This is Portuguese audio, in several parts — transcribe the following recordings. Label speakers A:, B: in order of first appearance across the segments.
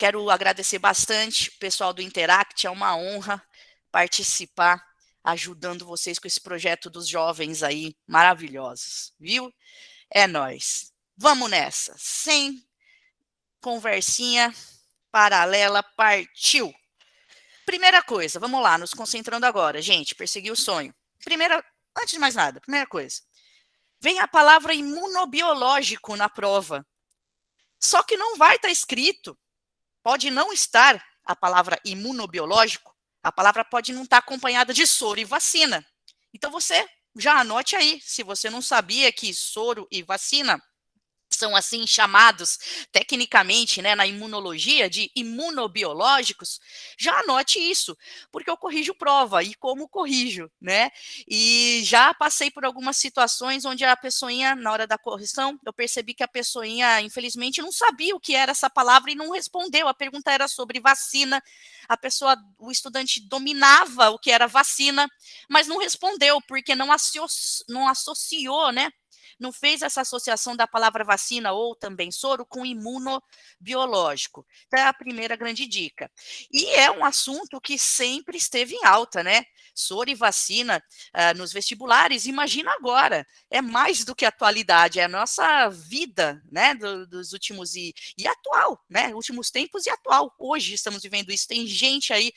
A: Quero agradecer bastante o pessoal do Interact, é uma honra participar, ajudando vocês com esse projeto dos jovens aí, maravilhosos, viu? É nóis. Vamos nessa, sem conversinha paralela, partiu! Primeira coisa, vamos lá, nos concentrando agora, gente, perseguir o sonho. Antes de mais nada, primeira coisa, vem a palavra imunobiológico na prova, só que não vai estar escrito. Pode não estar a palavra imunobiológico, a palavra pode não estar acompanhada de soro e vacina. Então você já anote aí, se você não sabia que soro e vacina são assim chamados tecnicamente, né, na imunologia de imunobiológicos, já anote isso, porque eu corrijo prova e como corrijo, né? E já passei por algumas situações onde a pessoinha, na hora da correção, eu percebi que a pessoinha, infelizmente, não sabia o que era essa palavra e não respondeu. A pergunta era sobre vacina. O estudante dominava o que era vacina, mas não respondeu porque não associou, né? Não fez essa associação da palavra vacina ou também soro com imunobiológico. Então, é a primeira grande dica. E é um assunto que sempre esteve em alta, né? Soro e vacina nos vestibulares, imagina agora, é mais do que atualidade, é a nossa vida, né, dos últimos e atual, né, últimos tempos e atual, hoje estamos vivendo isso, tem gente aí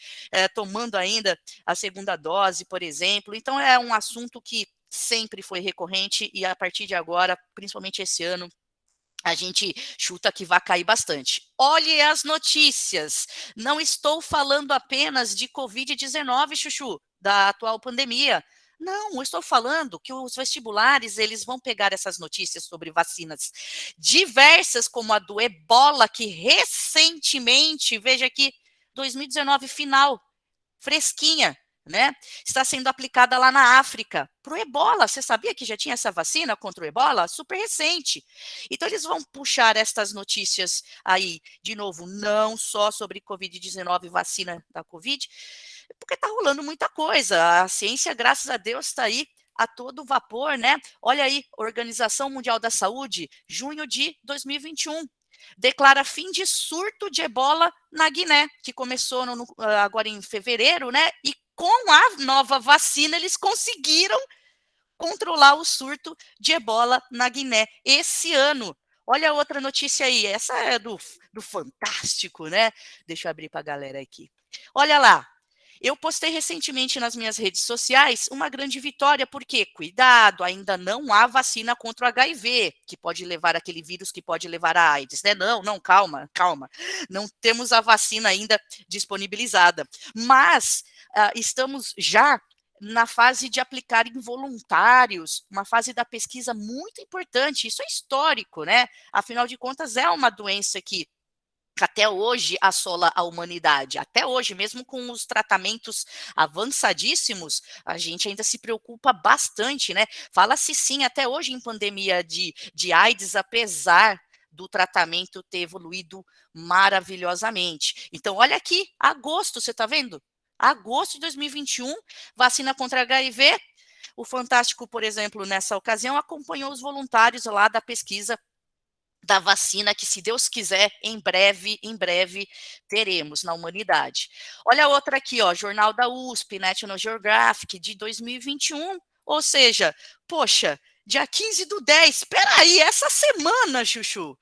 A: tomando ainda a segunda dose, por exemplo, então é um assunto que sempre foi recorrente e a partir de agora, principalmente esse ano, a gente chuta que vai cair bastante. Olhe as notícias. Não estou falando apenas de Covid-19, Chuchu, da atual pandemia. Não, estou falando que os vestibulares, eles vão pegar essas notícias sobre vacinas diversas, como a do Ebola, que recentemente, veja aqui, 2019 final, fresquinha, né? Está sendo aplicada lá na África para o Ebola. Você sabia que já tinha essa vacina contra o Ebola? Super recente. Então, eles vão puxar estas notícias aí, de novo, não só sobre Covid-19, vacina da Covid, porque está rolando muita coisa. A ciência, graças a Deus, está aí a todo vapor, né? Olha aí, Organização Mundial da Saúde, junho de 2021 declara fim de surto de ebola na Guiné, que começou agora em fevereiro, né? E com a nova vacina, eles conseguiram controlar o surto de ebola na Guiné esse ano. Olha outra notícia aí, essa é do Fantástico, né? Deixa eu abrir para a galera aqui. Olha lá, eu postei recentemente nas minhas redes sociais uma grande vitória, porque, cuidado, ainda não há vacina contra o HIV, que pode levar aquele vírus que pode levar a AIDS, né? Não, calma. Não temos a vacina ainda disponibilizada. Mas estamos já na fase de aplicar em voluntários, uma fase da pesquisa muito importante, isso é histórico, né? Afinal de contas, é uma doença que até hoje assola a humanidade. Até hoje, mesmo com os tratamentos avançadíssimos, a gente ainda se preocupa bastante, né? Fala-se sim, até hoje em pandemia de AIDS, apesar do tratamento ter evoluído maravilhosamente. Então, olha aqui, agosto, você está vendo? Agosto de 2021, vacina contra HIV. O Fantástico, por exemplo, nessa ocasião, acompanhou os voluntários lá da pesquisa da vacina que, se Deus quiser, em breve teremos na humanidade. Olha a outra aqui, ó, Jornal da USP, National Geographic, de 2021, ou seja, poxa, dia 15/10, espera aí, essa semana, Chuchu.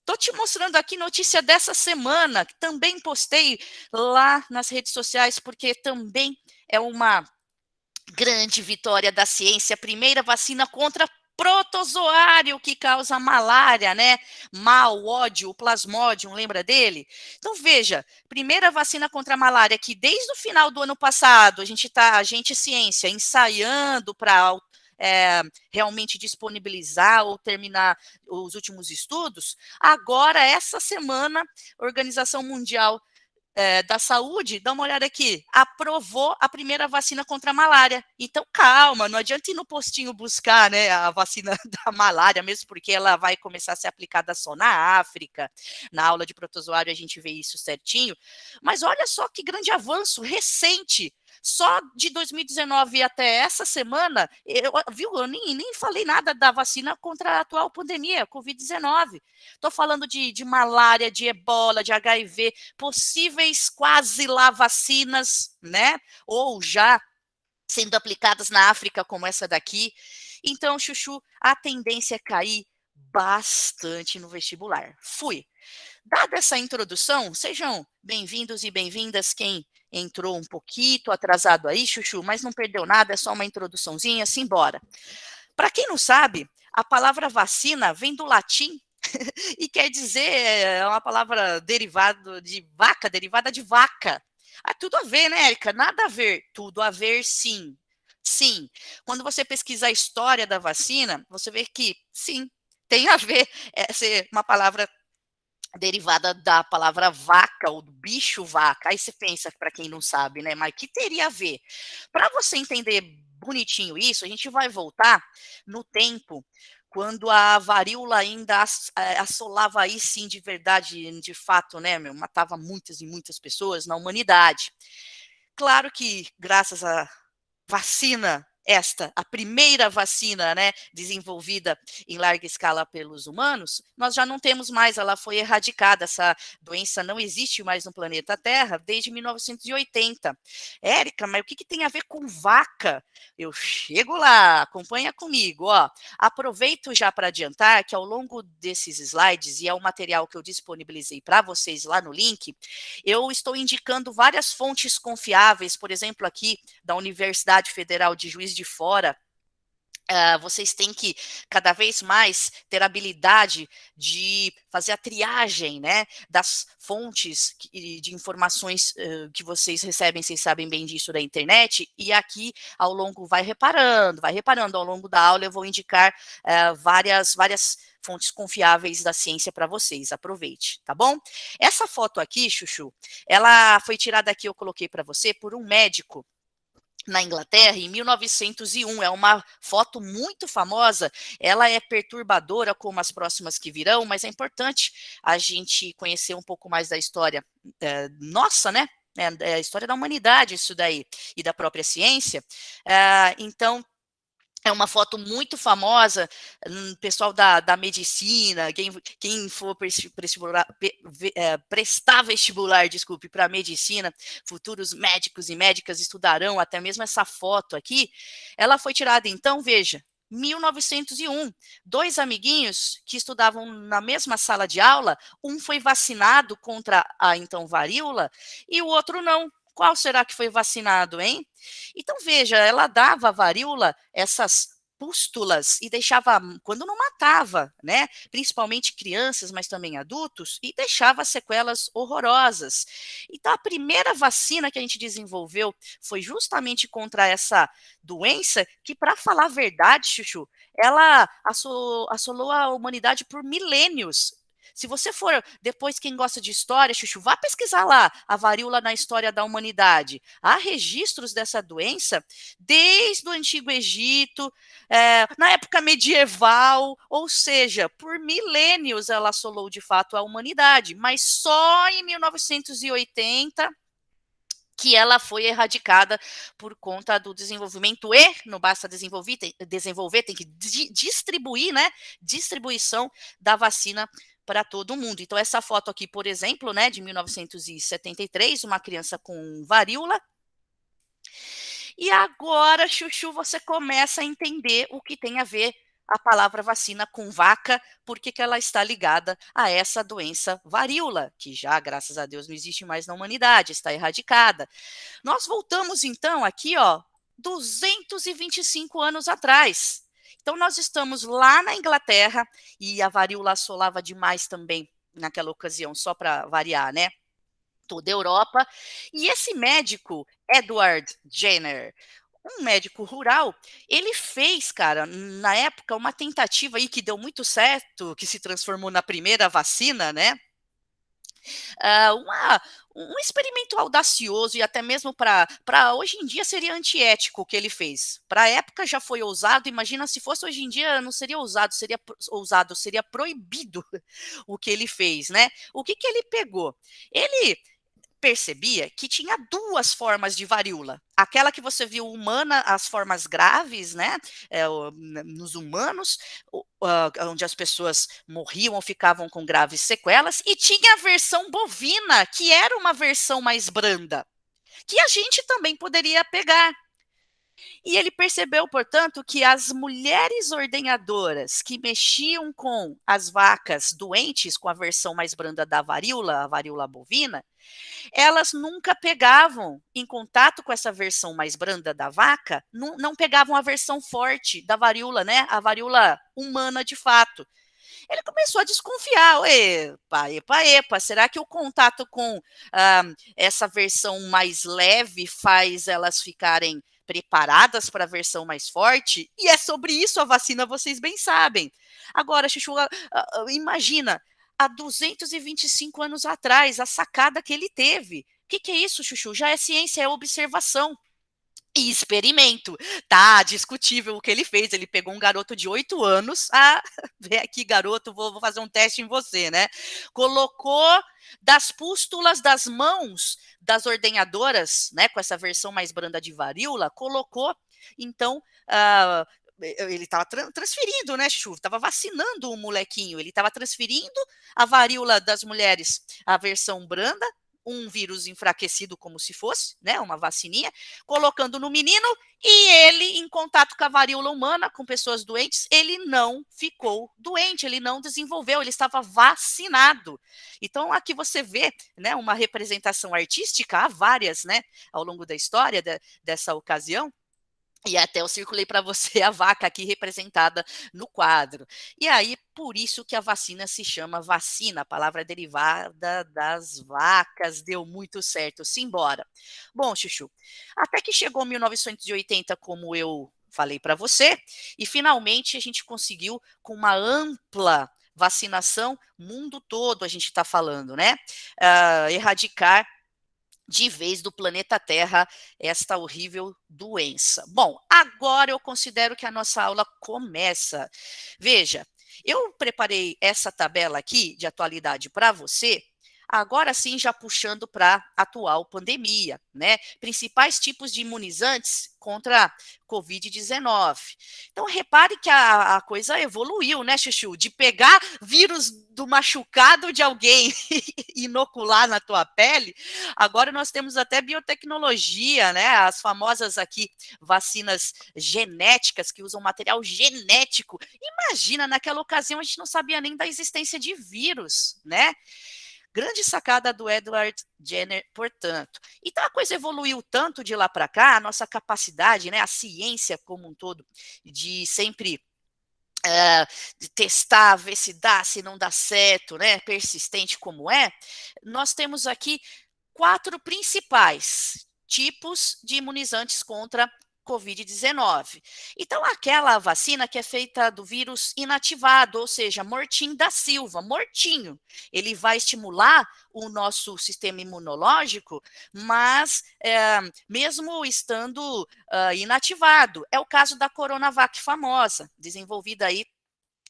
A: Tô te mostrando aqui notícia dessa semana, que também postei lá nas redes sociais, porque também é uma grande vitória da ciência, primeira vacina contra protozoário que causa malária, né? Mal, ódio, o plasmódium, lembra dele? Então veja, primeira vacina contra a malária que desde o final do ano passado a gente ciência ensaiando para realmente disponibilizar ou terminar os últimos estudos. Agora, essa semana, a Organização Mundial da Saúde, dá uma olhada aqui, aprovou a primeira vacina contra a malária. Então, calma, não adianta ir no postinho buscar, né, a vacina da malária, mesmo porque ela vai começar a ser aplicada só na África. Na aula de protozoário a gente vê isso certinho. Mas olha só que grande avanço recente. Só de 2019 até essa semana, eu nem falei nada da vacina contra a atual pandemia, Covid-19. Estou falando de malária, de ebola, de HIV, possíveis quase lá vacinas, né? Ou já sendo aplicadas na África, como essa daqui. Então, Chuchu, a tendência é cair bastante no vestibular. Fui. Dada essa introdução, sejam bem-vindos e bem-vindas quem entrou um pouquinho atrasado aí, Chuchu, mas não perdeu nada, é só uma introduçãozinha, simbora. Para quem não sabe, a palavra vacina vem do latim e quer dizer, é uma palavra derivada de vaca. Ah, tudo a ver, né, Érica? Nada a ver. Tudo a ver, sim. Sim. Quando você pesquisa a história da vacina, você vê que, sim, tem a ver ser uma palavra derivada da palavra vaca ou do bicho vaca. Aí você pensa, para quem não sabe, né? Mas que teria a ver? Para você entender bonitinho isso, a gente vai voltar no tempo quando a varíola ainda assolava aí sim de verdade, de fato, né, meu, matava muitas e muitas pessoas na humanidade. Claro que graças à vacina a primeira vacina, né, desenvolvida em larga escala pelos humanos, nós já não temos mais, ela foi erradicada, essa doença não existe mais no planeta Terra desde 1980. Érica, mas o que tem a ver com vaca? Eu chego lá, acompanha comigo, ó. Aproveito já para adiantar que ao longo desses slides, e é o material que eu disponibilizei para vocês lá no link, eu estou indicando várias fontes confiáveis, por exemplo, aqui da Universidade Federal de Juiz de Fora. Vocês têm que cada vez mais ter habilidade de fazer a triagem, né, das fontes de informações que vocês recebem, vocês sabem bem disso da internet, e aqui ao longo vai reparando, ao longo da aula eu vou indicar várias fontes confiáveis da ciência para vocês, aproveite, tá bom? Essa foto aqui, Chuchu, ela foi tirada aqui, eu coloquei para você, por um médico na Inglaterra, em 1901, é uma foto muito famosa, ela é perturbadora como as próximas que virão, mas é importante a gente conhecer um pouco mais da história nossa, né? É a história da humanidade, isso daí, e da própria ciência. Então, é uma foto muito famosa, pessoal da medicina, quem for prestar vestibular, desculpe, para medicina, futuros médicos e médicas estudarão até mesmo essa foto aqui. Ela foi tirada, então, veja, 1901, dois amiguinhos que estudavam na mesma sala de aula, um foi vacinado contra a então varíola e o outro não. Qual será que foi vacinado, hein? Então, veja, ela dava a varíola, essas pústulas, e deixava, quando não matava, né? Principalmente crianças, mas também adultos, e deixava sequelas horrorosas. Então, a primeira vacina que a gente desenvolveu foi justamente contra essa doença, que, para falar a verdade, Chuchu, ela assolou a humanidade por milênios. Se você for, depois, quem gosta de história, Chuchu, vá pesquisar lá a varíola na história da humanidade. Há registros dessa doença desde o Antigo Egito, na época medieval, ou seja, por milênios ela assolou de fato a humanidade, mas só em 1980 que ela foi erradicada por conta do desenvolvimento e não basta desenvolver, tem que distribuir, né? Distribuição da vacina para todo mundo. Então, essa foto aqui, por exemplo, né, de 1973, uma criança com varíola. E agora, Chuchu, você começa a entender o que tem a ver a palavra vacina com vaca, porque que ela está ligada a essa doença varíola, que já, graças a Deus, não existe mais na humanidade, está erradicada. Nós voltamos, então, aqui, ó, 225 anos atrás. Então, nós estamos lá na Inglaterra, e a varíola assolava demais também naquela ocasião, só para variar, né? Toda a Europa. E esse médico, Edward Jenner, um médico rural, ele fez, cara, na época, uma tentativa aí que deu muito certo, que se transformou na primeira vacina, né? Um experimento audacioso e até mesmo para hoje em dia seria antiético o que ele fez. Para a época já foi ousado, imagina se fosse hoje em dia não seria ousado, seria proibido o que ele fez, né? O que ele pegou? Ele percebia que tinha duas formas de varíola. Aquela que você viu humana, as formas graves, né, nos humanos, onde as pessoas morriam ou ficavam com graves sequelas, e tinha a versão bovina, que era uma versão mais branda, que a gente também poderia pegar. E ele percebeu, portanto, que as mulheres ordenhadoras que mexiam com as vacas doentes, com a versão mais branda da varíola, a varíola bovina, elas nunca pegavam em contato com essa versão mais branda da vaca, não pegavam a versão forte da varíola, né? A varíola humana de fato. Ele começou a desconfiar, epa, epa, epa, será que o contato com essa versão mais leve faz elas ficarem preparadas para a versão mais forte? E é sobre isso a vacina, vocês bem sabem. Agora, Chuchu, imagina, há 225 anos atrás, a sacada que ele teve. O que é isso, Chuchu? Já é ciência, é observação. E experimento. Tá discutível o que ele fez. Ele pegou um garoto de 8 anos. Ah, vem aqui, garoto, vou fazer um teste em você, né? Colocou das pústulas das mãos das ordenhadoras, né? Com essa versão mais branda de varíola, colocou, então. Ele estava transferindo, né, Chuchu? Estava vacinando o molequinho. Ele estava transferindo a varíola das mulheres, a versão branda, um vírus enfraquecido como se fosse, né, uma vacininha, colocando no menino, e ele, em contato com a varíola humana, com pessoas doentes, ele não ficou doente, ele não desenvolveu, ele estava vacinado. Então, aqui você vê, né, uma representação artística, há várias, né, ao longo da história dessa ocasião. E até eu circulei para você a vaca aqui representada no quadro. E aí, por isso que a vacina se chama vacina, a palavra derivada das vacas, deu muito certo, simbora. Bom, Chuchu, até que chegou 1980, como eu falei para você, e finalmente a gente conseguiu, com uma ampla vacinação, mundo todo a gente está falando, né? Erradicar de vez do planeta Terra esta horrível doença. Bom, agora eu considero que a nossa aula começa. Veja, eu preparei essa tabela aqui de atualidade para você. Agora sim, já puxando para a atual pandemia, né? Principais tipos de imunizantes contra a Covid-19. Então, repare que a coisa evoluiu, né, Chuchu? De pegar vírus do machucado de alguém e inocular na tua pele, agora nós temos até biotecnologia, né? As famosas aqui vacinas genéticas que usam material genético. Imagina, naquela ocasião a gente não sabia nem da existência de vírus, né? Grande sacada do Edward Jenner, portanto. Então a coisa evoluiu tanto de lá para cá, a nossa capacidade, né, a ciência como um todo, de sempre de testar, ver se dá, se não dá certo, né, persistente como é, nós temos aqui 4 principais tipos de imunizantes contra Covid-19. Então, aquela vacina que é feita do vírus inativado, ou seja, mortinho da Silva, mortinho. Ele vai estimular o nosso sistema imunológico, mas mesmo estando inativado. É o caso da Coronavac famosa, desenvolvida aí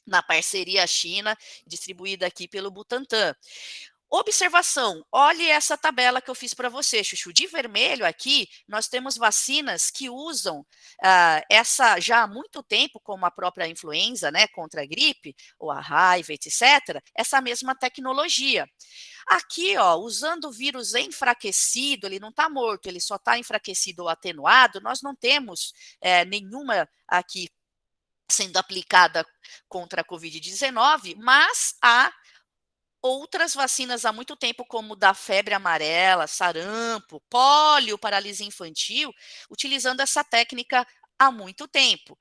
A: na parceria China, distribuída aqui pelo Butantan. Observação, olhe essa tabela que eu fiz para você, Chuchu. De vermelho aqui, nós temos vacinas que usam essa já há muito tempo, como a própria influenza, né, contra a gripe, ou a raiva, etc., essa mesma tecnologia. Aqui, ó, usando o vírus enfraquecido, ele não está morto, ele só está enfraquecido ou atenuado, nós não temos nenhuma aqui sendo aplicada contra a Covid-19, mas há outras vacinas há muito tempo, como da febre amarela, sarampo, pólio, paralisia infantil, utilizando essa técnica há muito tempo.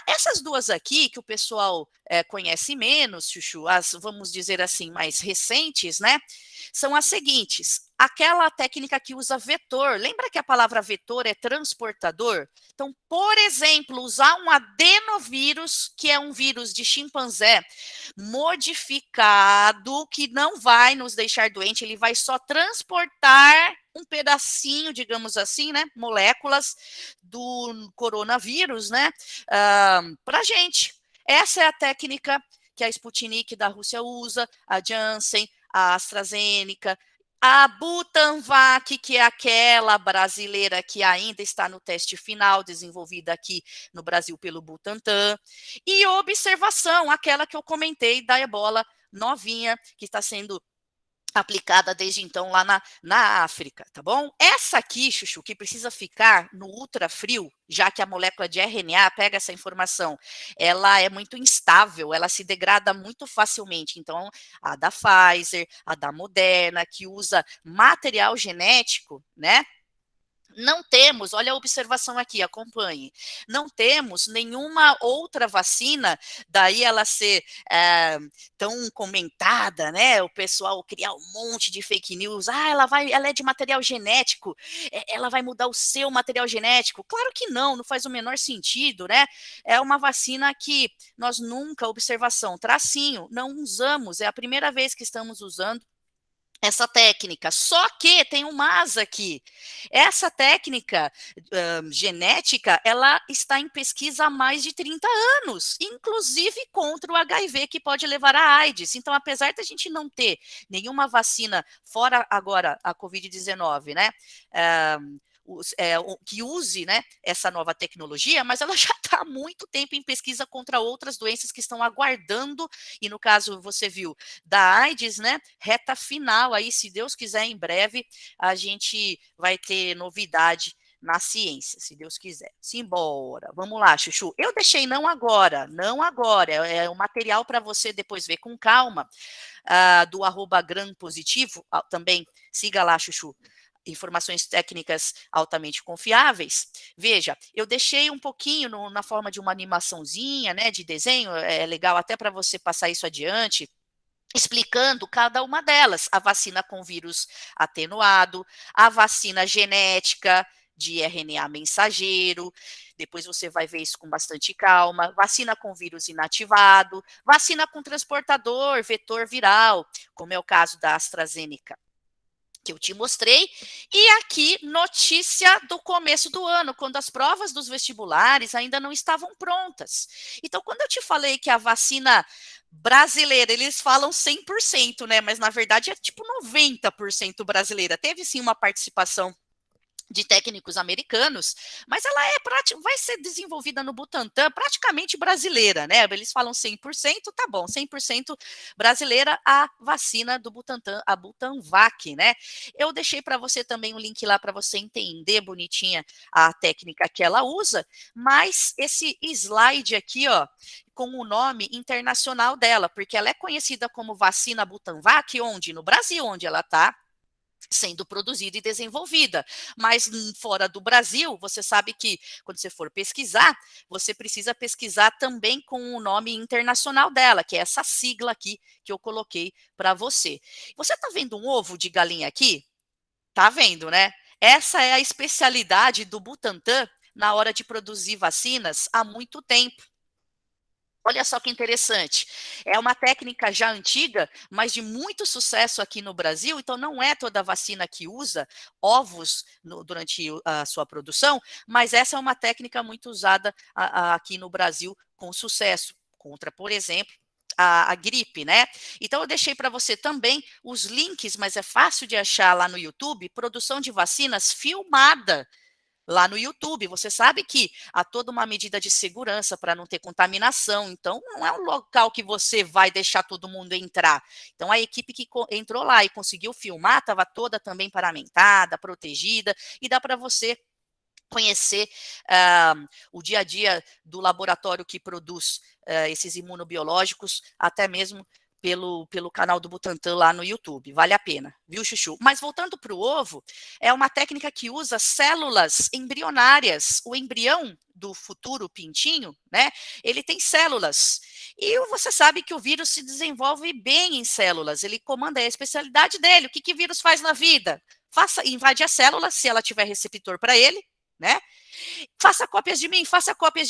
A: Essas duas aqui, que o pessoal conhece menos, Chuchu, as, vamos dizer assim, mais recentes, né? São as seguintes. Aquela técnica que usa vetor, lembra que a palavra vetor é transportador? Então, por exemplo, usar um adenovírus, que é um vírus de chimpanzé modificado, que não vai nos deixar doente, ele vai só transportar um pedacinho, digamos assim, né, moléculas do coronavírus, né, para a gente. Essa é a técnica que a Sputnik da Rússia usa, a Janssen, a AstraZeneca, A Butanvac, que é aquela brasileira que ainda está no teste final, desenvolvida aqui no Brasil pelo Butantan. E observação, aquela que eu comentei da ebola novinha, que está sendo aplicada desde então lá na África, tá bom? Essa aqui, Chuchu, que precisa ficar no ultrafrio, já que a molécula de RNA pega essa informação, ela é muito instável, ela se degrada muito facilmente. Então, a da Pfizer, a da Moderna, que usa material genético, né? Não temos, olha a observação aqui, acompanhe. Não temos nenhuma outra vacina, daí ela ser tão comentada, né? O pessoal criar um monte de fake news. Ah, ela é de material genético, ela vai mudar o seu material genético. Claro que não, não faz o menor sentido, né? É uma vacina que nós nunca, observação, tracinho, não usamos, é a primeira vez que estamos usando essa técnica. Só que tem um mas aqui. Essa técnica genética, ela está em pesquisa há mais de 30 anos, inclusive contra o HIV, que pode levar à AIDS. Então, apesar da gente não ter nenhuma vacina, fora agora a Covid-19, né? Que use, né, essa nova tecnologia, mas ela já está há muito tempo em pesquisa contra outras doenças que estão aguardando, e no caso, você viu, da AIDS, né, reta final aí, se Deus quiser, em breve, a gente vai ter novidade na ciência, se Deus quiser. Simbora. Vamos lá, Chuchu. Eu deixei não agora, não agora. É um material para você depois ver com calma, do @gram positivo, também siga lá, Chuchu. Informações técnicas altamente confiáveis. Veja, eu deixei um pouquinho na forma de uma animaçãozinha, né, de desenho, é legal até para você passar isso adiante, explicando cada uma delas, a vacina com vírus atenuado, a vacina genética de RNA mensageiro, depois você vai ver isso com bastante calma, vacina com vírus inativado, vacina com transportador, vetor viral, como é o caso da AstraZeneca, que eu te mostrei, e aqui notícia do começo do ano, quando as provas dos vestibulares ainda não estavam prontas. Então, quando eu te falei que a vacina brasileira, eles falam 100%, né, mas na verdade é tipo 90% brasileira. Teve sim uma participação de técnicos americanos, mas ela vai ser desenvolvida no Butantan, praticamente brasileira, né? Eles falam 100%, tá bom, 100% brasileira a vacina do Butantan, a Butanvac, né? Eu deixei para você também um link lá para você entender bonitinha a técnica que ela usa, mas esse slide aqui, ó, com o nome internacional dela, porque ela é conhecida como vacina Butanvac, onde? No Brasil, onde ela está sendo produzida e desenvolvida. Mas fora do Brasil, você sabe que quando você for pesquisar, você precisa pesquisar também com o nome internacional dela, que é essa sigla aqui que eu coloquei para você. Você está vendo um ovo de galinha aqui? Tá vendo, né? Essa é a especialidade do Butantan na hora de produzir vacinas há muito tempo. Olha só que interessante. É uma técnica já antiga, mas de muito sucesso aqui no Brasil. Então, não é toda vacina que usa ovos durante a sua produção, mas essa é uma técnica muito usada aqui no Brasil com sucesso, contra, por exemplo, a gripe, né? Então, eu deixei para você também os links, mas é fácil de achar lá no YouTube, produção de vacinas filmada lá no YouTube. Você sabe que há toda uma medida de segurança para não ter contaminação, então não é um local que você vai deixar todo mundo entrar. Então a equipe que entrou lá e conseguiu filmar estava toda também paramentada, protegida, e dá para você conhecer o dia a dia do laboratório que produz esses imunobiológicos, até mesmo pelo canal do Butantan lá no YouTube. Vale a pena, viu, Chuchu? Mas voltando para o ovo, é uma técnica que usa células embrionárias. O embrião do futuro pintinho, né? Ele tem células. E você sabe que o vírus se desenvolve bem em células. Ele comanda, é a especialidade dele. O que vírus faz na vida? Invade a célula, se ela tiver receptor para ele, né? Faça cópias de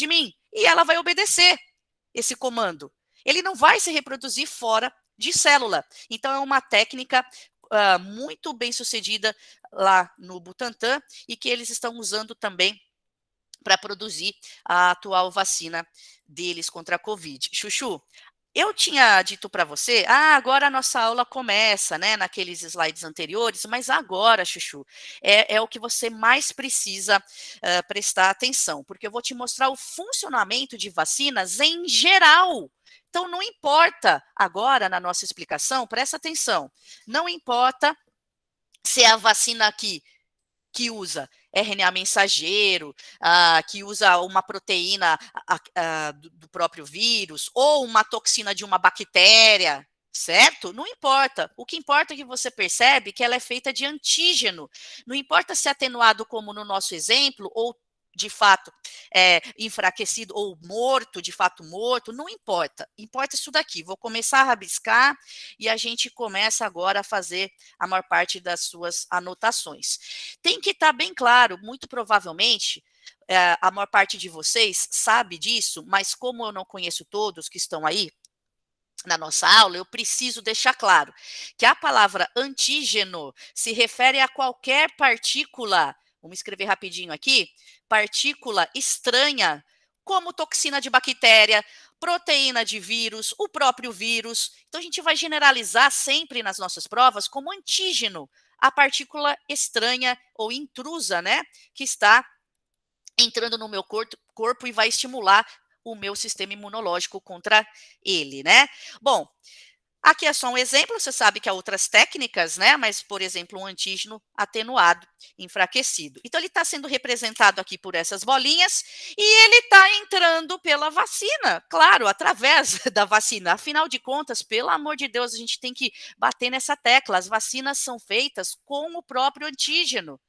A: mim. E ela vai obedecer esse comando. Ele não vai se reproduzir fora de célula. Então, é uma técnica muito bem sucedida lá no Butantan e que eles estão usando também para produzir a atual vacina deles contra a Covid. Chuchu, Eu tinha dito para você, agora a nossa aula começa, né, naqueles slides anteriores, mas agora, Chuchu, é o que você mais precisa prestar atenção, porque eu vou te mostrar o funcionamento de vacinas em geral. Então, não importa agora na nossa explicação, presta atenção, não importa se é a vacina aqui que usa RNA mensageiro, que usa uma proteína do próprio vírus, ou uma toxina de uma bactéria, certo? Não importa. O que importa é que você percebe que ela é feita de antígeno. Não importa se é atenuado, como no nosso exemplo, ou de fato enfraquecido ou morto, de fato morto, não importa. Importa isso daqui. Vou começar a rabiscar e a gente começa agora a fazer a maior parte das suas anotações. Tem que estar bem claro, muito provavelmente, a maior parte de vocês sabe disso, mas como eu não conheço todos que estão aí na nossa aula, eu preciso deixar claro que a palavra antígeno se refere a qualquer partícula, vamos escrever rapidinho aqui, partícula estranha, como toxina de bactéria, proteína de vírus, o próprio vírus. Então, a gente vai generalizar sempre nas nossas provas como antígeno, a partícula estranha ou intrusa, né, que está entrando no meu corpo e vai estimular o meu sistema imunológico contra ele, né? Bom, aqui é só um exemplo, você sabe que há outras técnicas, né? Mas, por exemplo, um antígeno atenuado, enfraquecido. Então, ele está sendo representado aqui por essas bolinhas e ele está entrando pela vacina, claro, através da vacina. Afinal de contas, pelo amor de Deus, a gente tem que bater nessa tecla. As vacinas são feitas com o próprio antígeno.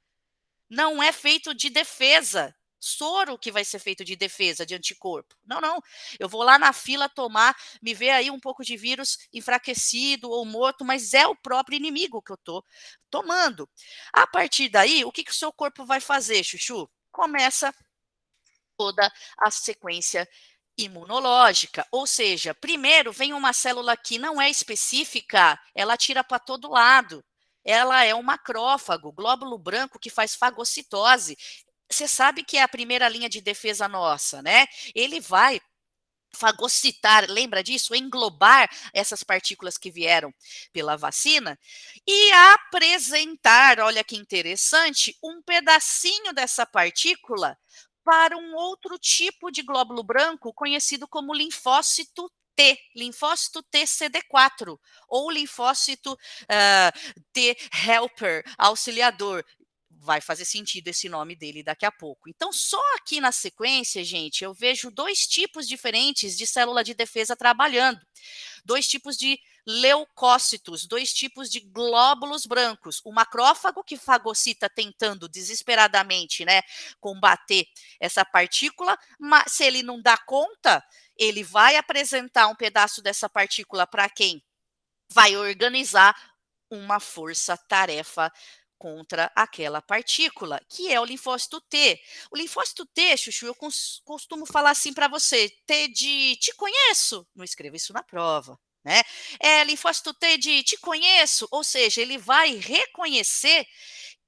A: Não é feito de defesa. Soro que vai ser feito de defesa, de anticorpo. Não, não. Eu vou lá na fila tomar, me ver aí um pouco de vírus enfraquecido ou morto, mas é o próprio inimigo que eu estou tomando. A partir daí, o que o seu corpo vai fazer, Chuchu? Começa toda a sequência imunológica, ou seja, primeiro vem uma célula que não é específica, ela atira para todo lado. Ela é um macrófago, glóbulo branco que faz fagocitose. Você sabe que é a primeira linha de defesa nossa, né? Ele vai fagocitar, lembra disso? Englobar essas partículas que vieram pela vacina e apresentar, olha que interessante, um pedacinho dessa partícula para um outro tipo de glóbulo branco conhecido como linfócito T, linfócito TCD4, ou linfócito T helper, auxiliador. Vai fazer sentido esse nome dele daqui a pouco. Então, só aqui na sequência, gente, eu vejo dois tipos diferentes de célula de defesa trabalhando. Dois tipos de leucócitos, dois tipos de glóbulos brancos. O macrófago que fagocita tentando desesperadamente, né, combater essa partícula, mas se ele não dá conta, ele vai apresentar um pedaço dessa partícula para quem vai organizar uma força-tarefa contra aquela partícula, que é o linfócito T. O linfócito T, Chuchu, eu costumo falar assim para você, T de te conheço, não escreva isso na prova, né? É linfócito T de te conheço, ou seja, ele vai reconhecer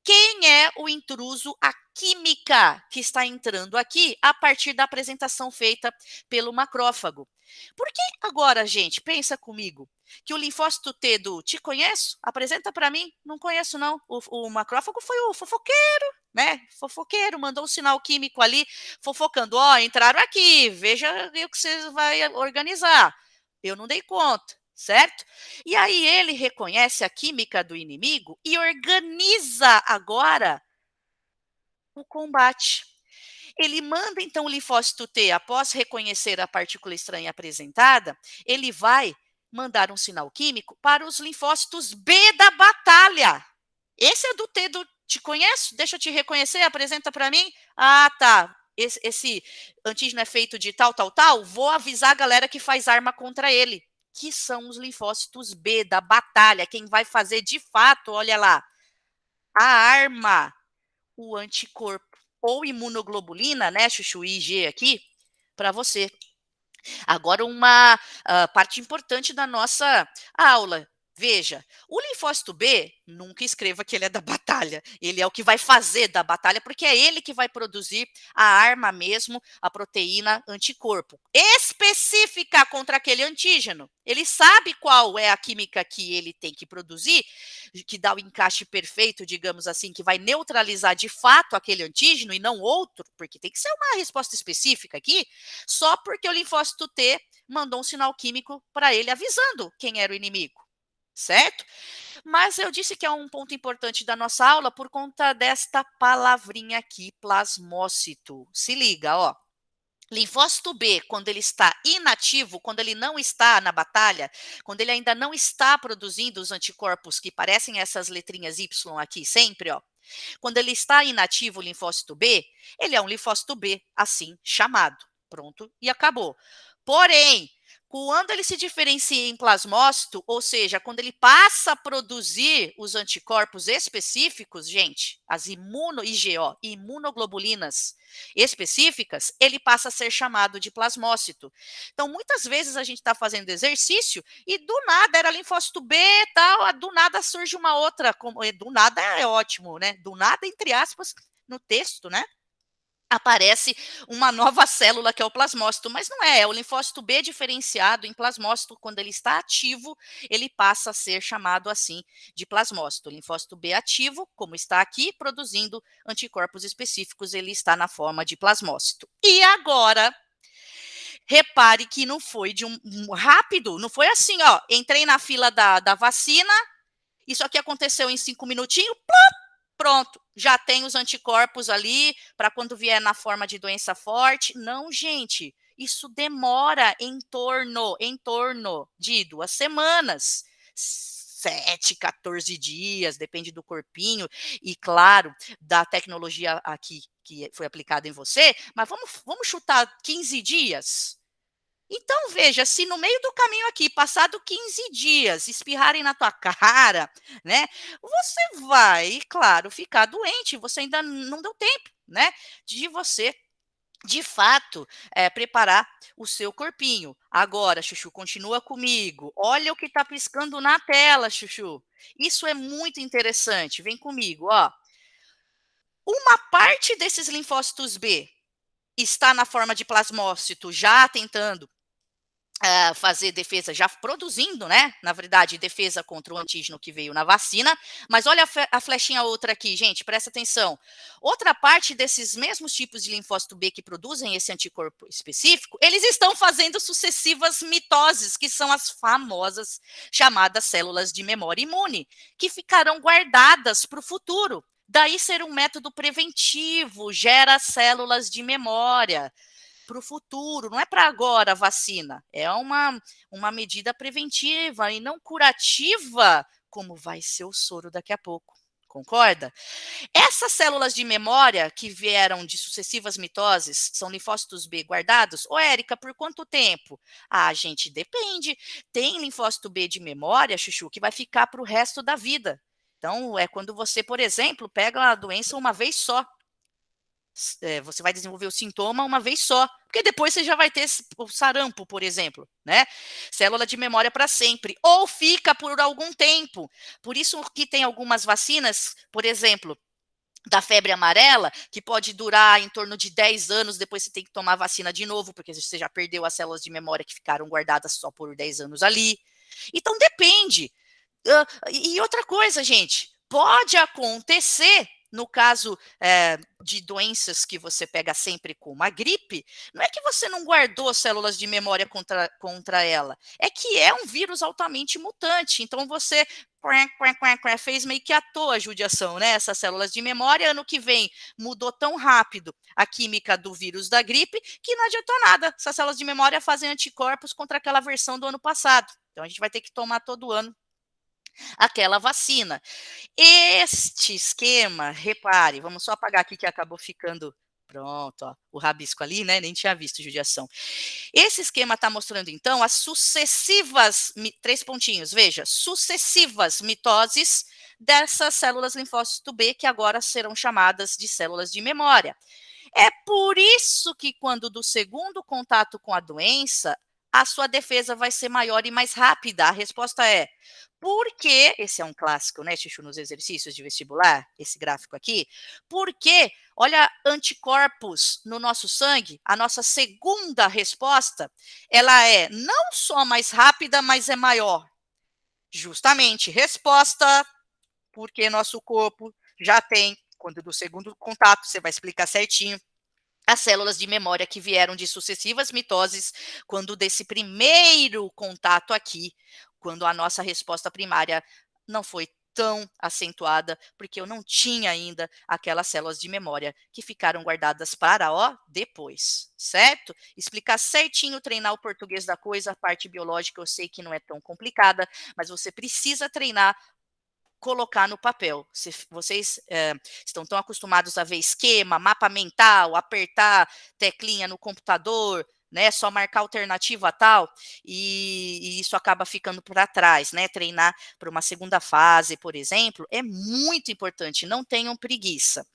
A: quem é o intruso, a química que está entrando aqui a partir da apresentação feita pelo macrófago. Por que agora, gente, pensa comigo, que o linfócito T do te conheço? Apresenta para mim? Não conheço, não. O macrófago foi o fofoqueiro, né? Fofoqueiro, mandou um sinal químico ali, fofocando. Ó, entraram aqui, veja o que você vai organizar. Eu não dei conta, certo? E aí ele reconhece a química do inimigo e organiza agora o combate. Ele manda então o linfócito T, após reconhecer a partícula estranha apresentada, ele vai mandar um sinal químico para os linfócitos B da batalha. Esse é do T do te conheço? Deixa eu te reconhecer, apresenta para mim. Ah, tá. Esse antígeno é feito de tal, tal, tal. Vou avisar a galera que faz arma contra ele, que são os linfócitos B da batalha. Quem vai fazer de fato, olha lá, a arma, o anticorpo ou imunoglobulina, né, Chuchu, IG aqui, para você. Agora, uma parte importante da nossa aula. Veja, o linfócito B, nunca escreva que ele é da batalha. Ele é o que vai fazer da batalha, porque é ele que vai produzir a arma mesmo, a proteína anticorpo, específica contra aquele antígeno. Ele sabe qual é a química que ele tem que produzir, que dá o encaixe perfeito, digamos assim, que vai neutralizar de fato aquele antígeno e não outro, porque tem que ser uma resposta específica aqui, só porque o linfócito T mandou um sinal químico para ele avisando quem era o inimigo. Certo? Mas eu disse que é um ponto importante da nossa aula por conta desta palavrinha aqui, plasmócito. Se liga, ó. Linfócito B, quando ele está inativo, quando ele não está na batalha, quando ele ainda não está produzindo os anticorpos que parecem essas letrinhas Y aqui sempre, ó. Quando ele está inativo, o linfócito B, ele é um linfócito B, assim chamado. Pronto e acabou. Porém, quando ele se diferencia em plasmócito, ou seja, quando ele passa a produzir os anticorpos específicos, gente, as IgO, imunoglobulinas específicas, ele passa a ser chamado de plasmócito. Então, muitas vezes a gente está fazendo exercício e do nada era linfócito B e tal, do nada surge uma outra, do nada é ótimo, né? Do nada, entre aspas, no texto, né? Aparece uma nova célula que é o plasmócito, mas não é o linfócito B diferenciado em plasmócito, quando ele está ativo, ele passa a ser chamado assim de plasmócito. O linfócito B ativo, como está aqui, produzindo anticorpos específicos, ele está na forma de plasmócito. E agora, repare que não foi de um rápido, não foi assim, ó, entrei na fila da vacina, isso aqui aconteceu em 5 minutinhos, pronto, já tem os anticorpos ali para quando vier na forma de doença forte. Não, gente, isso demora em torno de 2 semanas. 7, 14 dias, depende do corpinho e, claro, da tecnologia aqui que foi aplicada em você, mas vamos chutar 15 dias. Então, veja, se no meio do caminho aqui, passado 15 dias, espirrarem na tua cara, né, você vai, claro, ficar doente, você ainda não deu tempo, né, de você, de fato, preparar o seu corpinho. Agora, Chuchu, continua comigo. Olha o que está piscando na tela, Chuchu. Isso é muito interessante. Vem comigo, ó. Uma parte desses linfócitos B está na forma de plasmócito, já tentando fazer defesa, já produzindo, né, na verdade, defesa contra o antígeno que veio na vacina, mas olha a flechinha outra aqui, gente, presta atenção. Outra parte desses mesmos tipos de linfócito B que produzem esse anticorpo específico, eles estão fazendo sucessivas mitoses, que são as famosas chamadas células de memória imune, que ficarão guardadas para o futuro. Daí ser um método preventivo, gera células de memória para o futuro, não é para agora a vacina, é uma medida preventiva e não curativa, como vai ser o soro daqui a pouco. Concorda? Essas células de memória que vieram de sucessivas mitoses são linfócitos B guardados? Ô, Érica, por quanto tempo? Ah, gente, depende. Tem linfócito B de memória, Chuchu, que vai ficar para o resto da vida. Então, é quando você, por exemplo, pega a doença uma vez só. Você vai desenvolver o sintoma uma vez só, porque depois você já vai ter o sarampo, por exemplo, né? Célula de memória para sempre, ou fica por algum tempo. Por isso que tem algumas vacinas, por exemplo, da febre amarela, que pode durar em torno de 10 anos, depois você tem que tomar vacina de novo, porque você já perdeu as células de memória que ficaram guardadas só por 10 anos ali. Então depende. E outra coisa, gente, pode acontecer no caso de doenças que você pega sempre como a gripe, não é que você não guardou células de memória contra ela, é que é um vírus altamente mutante, então você fez meio que à toa a judiação, né? Essas células de memória, ano que vem mudou tão rápido a química do vírus da gripe que não adiantou nada. Essas células de memória fazem anticorpos contra aquela versão do ano passado. Então a gente vai ter que tomar todo ano aquela vacina. Este esquema, repare, vamos só apagar aqui que acabou ficando pronto, ó, o rabisco ali, né? Nem tinha visto judiação. Esse esquema está mostrando, então, as sucessivas, 3 pontinhos, veja, sucessivas mitoses dessas células linfócito B, que agora serão chamadas de células de memória. É por isso que quando do segundo contato com a doença, a sua defesa vai ser maior e mais rápida? A resposta é porque, esse é um clássico, né, Chuchu, nos exercícios de vestibular, esse gráfico aqui, porque, olha, anticorpos no nosso sangue, a nossa segunda resposta, ela é não só mais rápida, mas é maior. Justamente, resposta, porque nosso corpo já tem, quando do segundo contato, você vai explicar certinho, as células de memória que vieram de sucessivas mitoses, quando desse primeiro contato aqui, quando a nossa resposta primária não foi tão acentuada, porque eu não tinha ainda aquelas células de memória que ficaram guardadas para depois, certo? Explicar certinho, treinar o português da coisa, a parte biológica eu sei que não é tão complicada, mas você precisa treinar, colocar no papel. Vocês estão tão acostumados a ver esquema, mapa mental, apertar teclinha no computador, né? Só marcar alternativa tal, e isso acaba ficando para trás, né? Treinar para uma segunda fase, por exemplo, é muito importante. Não tenham preguiça.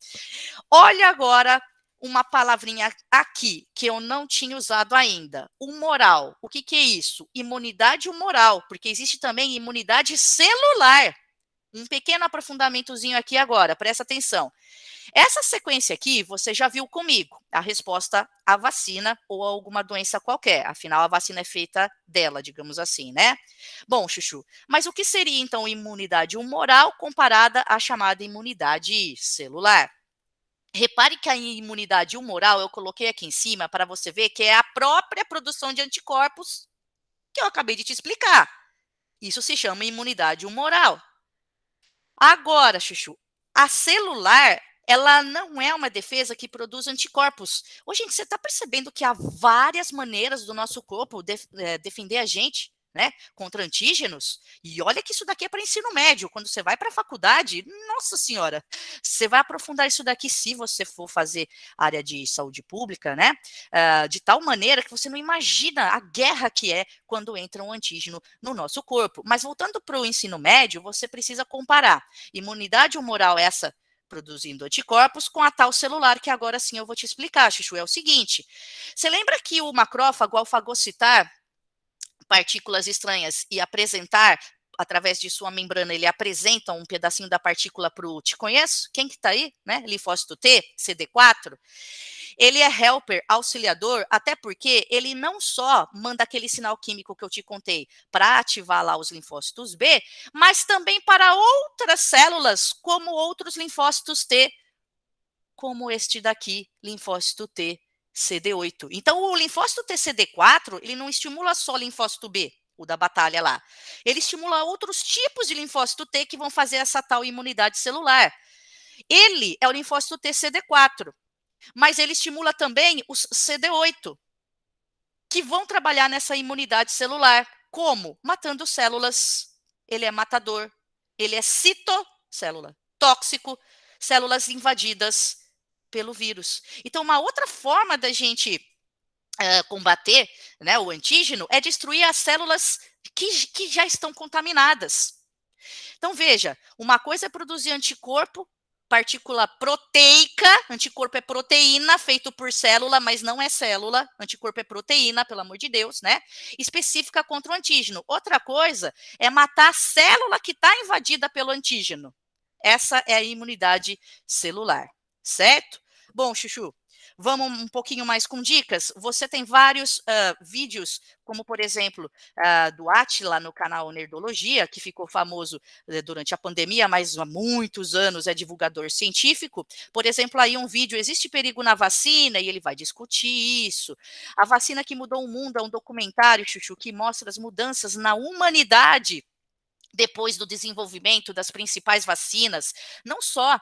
A: Olha agora uma palavrinha aqui que eu não tinha usado ainda. Humoral. O que é isso? Imunidade humoral, porque existe também imunidade celular. Um pequeno aprofundamentozinho aqui agora, presta atenção. Essa sequência aqui, você já viu comigo, a resposta à vacina ou a alguma doença qualquer. Afinal, a vacina é feita dela, digamos assim, né? Bom, Chuchu, mas o que seria então imunidade humoral comparada à chamada imunidade celular? Repare que a imunidade humoral eu coloquei aqui em cima para você ver que é a própria produção de anticorpos que eu acabei de te explicar. Isso se chama imunidade humoral. Agora, Chuchu, a celular, ela não é uma defesa que produz anticorpos. Ô, gente, você está percebendo que há várias maneiras do nosso corpo defender a gente, né, contra antígenos? E olha que isso daqui é para ensino médio. Quando você vai para a faculdade, nossa senhora, você vai aprofundar isso daqui se você for fazer área de saúde pública, né? De tal maneira que você não imagina a guerra que é quando entra um antígeno no nosso corpo. Mas voltando para o ensino médio, você precisa comparar imunidade humoral, essa produzindo anticorpos, com a tal celular, que agora sim eu vou te explicar, Chuchu. É o seguinte: você lembra que o macrófago, ao fagocitar partículas estranhas e apresentar, através de sua membrana, ele apresenta um pedacinho da partícula para o te conheço? Quem que tá aí? Né? Linfócito T, CD4. Ele é helper, auxiliador, até porque ele não só manda aquele sinal químico que eu te contei para ativar lá os linfócitos B, mas também para outras células, como outros linfócitos T, como este daqui, linfócito T, CD8. Então, o linfócito T CD4, ele não estimula só o linfócito B, o da batalha lá. Ele estimula outros tipos de linfócito T que vão fazer essa tal imunidade celular. Ele é o linfócito T CD4, mas ele estimula também os CD8, que vão trabalhar nessa imunidade celular. Como? Matando células. Ele é matador. Ele é citocélula, tóxico, células invadidas pelo vírus. Então, uma outra forma da gente combater, né, o antígeno é destruir as células que já estão contaminadas. Então, veja, uma coisa é produzir anticorpo, partícula proteica, anticorpo é proteína, feito por célula, mas não é célula, anticorpo é proteína, pelo amor de Deus, né? Específica contra o antígeno. Outra coisa é matar a célula que está invadida pelo antígeno. Essa é a imunidade celular, certo? Bom, Chuchu, vamos um pouquinho mais com dicas. Você tem vários vídeos, como por exemplo, do Átila no canal Nerdologia, que ficou famoso durante a pandemia, mas há muitos anos é divulgador científico. Por exemplo, aí um vídeo, existe perigo na vacina? E ele vai discutir isso. A vacina que mudou o mundo é um documentário, Chuchu, que mostra as mudanças na humanidade depois do desenvolvimento das principais vacinas, não só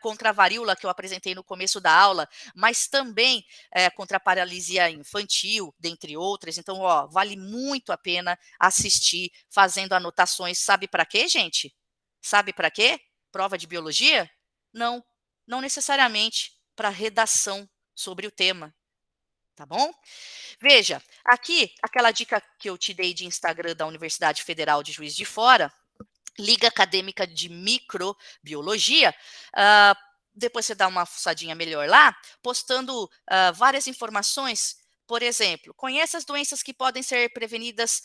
A: contra a varíola que eu apresentei no começo da aula, mas também contra a paralisia infantil, dentre outras. Então, ó, vale muito a pena assistir, fazendo anotações. Sabe para quê, gente? Sabe para quê? Prova de biologia? Não, não necessariamente para redação sobre o tema, tá bom? Veja, aqui, aquela dica que eu te dei de Instagram da Universidade Federal de Juiz de Fora, Liga Acadêmica de Microbiologia, depois você dá uma fuçadinha melhor lá, postando várias informações Por exemplo, conheça as doenças que podem ser prevenidas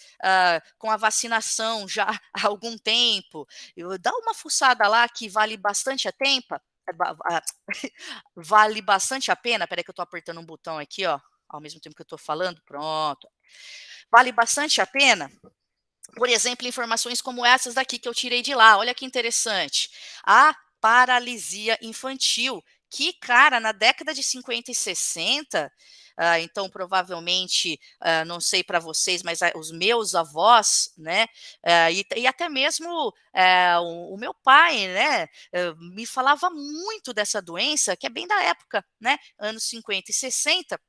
A: com a vacinação já há algum tempo. Dá uma fuçada lá que vale bastante a tempo. Vale bastante a pena. Espera aí que eu estou apertando um botão aqui, ó, ao mesmo tempo que eu estou falando. Pronto. Vale bastante a pena. Por exemplo, informações como essas daqui que eu tirei de lá. Olha que interessante. A paralisia infantil, que, cara, na década de 50 e 60, então provavelmente, não sei para vocês, mas os meus avós, né, e até mesmo o meu pai, né, me falava muito dessa doença, que é bem da época, né, anos 50 e 60,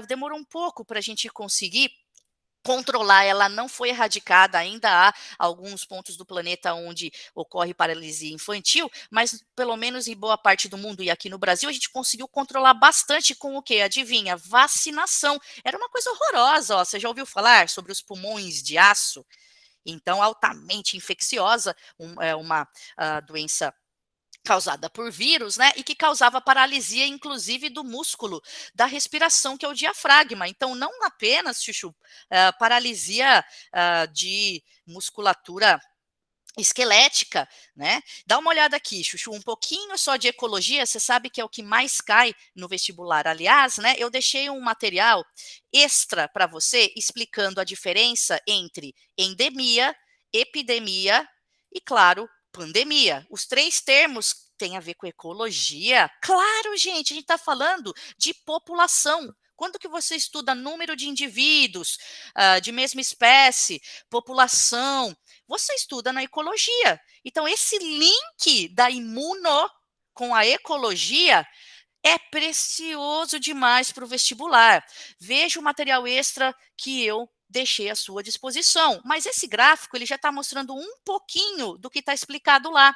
A: demorou um pouco para a gente conseguir controlar, ela não foi erradicada, ainda há alguns pontos do planeta onde ocorre paralisia infantil, mas pelo menos em boa parte do mundo e aqui no Brasil a gente conseguiu controlar bastante com o quê? Adivinha? Vacinação. Era uma coisa horrorosa, ó. Você já ouviu falar sobre os pulmões de aço? Então, altamente infecciosa, uma doença causada por vírus, né, e que causava paralisia, inclusive, do músculo da respiração, que é o diafragma. Então, não apenas, Chuchu, paralisia de musculatura esquelética, né? Dá uma olhada aqui, Chuchu, um pouquinho só de ecologia, você sabe que é o que mais cai no vestibular. Aliás, né, eu deixei um material extra para você explicando a diferença entre endemia, epidemia e, claro, pandemia. Os três termos têm a ver com ecologia. Claro, gente, a gente está falando de população. Quando que você estuda número de indivíduos de mesma espécie, população, você estuda na ecologia. Então, esse link da imuno com a ecologia é precioso demais para o vestibular. Veja o material extra que eu deixei à sua disposição. Mas esse gráfico ele já está mostrando um pouquinho do que está explicado lá.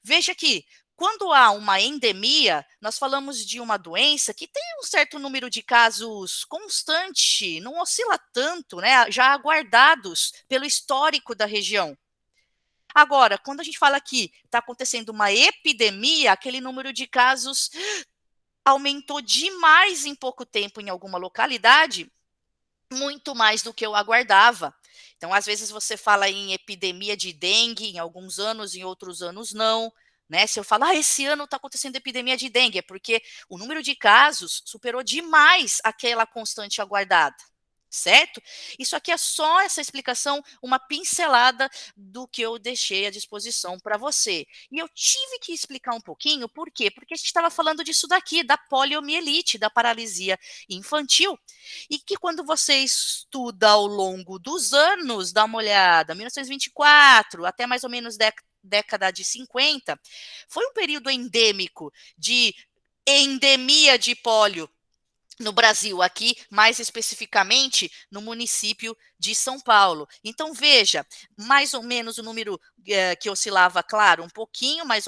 A: Veja aqui, quando há uma endemia, nós falamos de uma doença que tem um certo número de casos constante, não oscila tanto, né? Já aguardados pelo histórico da região. Agora, quando a gente fala que está acontecendo uma epidemia, aquele número de casos aumentou demais em pouco tempo em alguma localidade, muito mais do que eu aguardava. Então, às vezes você fala em epidemia de dengue em alguns anos, em outros anos não. Né? Se eu falar, esse ano está acontecendo epidemia de dengue, é porque o número de casos superou demais aquela constante aguardada. Certo? Isso aqui é só essa explicação, uma pincelada do que eu deixei à disposição para você. E eu tive que explicar um pouquinho, por quê? Porque a gente estava falando disso daqui, da poliomielite, da paralisia infantil, e que quando você estuda ao longo dos anos, dá uma olhada, 1924 até mais ou menos década de 50, foi um período endêmico de endemia de pólio no Brasil, aqui mais especificamente no município de São Paulo. Então, veja, mais ou menos o número que oscilava, claro, um pouquinho, mas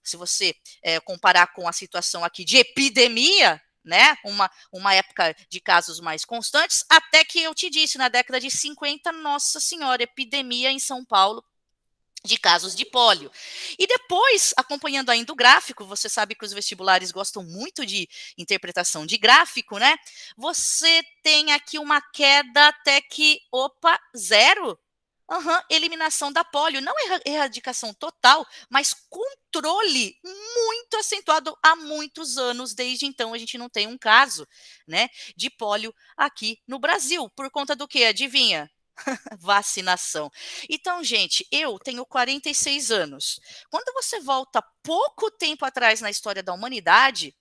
A: se você comparar com a situação aqui de epidemia, né, uma época de casos mais constantes, até que eu te disse, na década de 50, nossa senhora, epidemia em São Paulo, de casos de pólio. E depois, acompanhando ainda o gráfico, você sabe que os vestibulares gostam muito de interpretação de gráfico, né? Você tem aqui uma queda até que, opa, zero. Eliminação da polio, não erradicação total, mas controle muito acentuado há muitos anos. Desde então, a gente não tem um caso, né, de polio aqui no Brasil. Por conta do quê? Adivinha? Vacinação. Então, gente, eu tenho 46 anos. Quando você volta pouco tempo atrás na história da humanidade,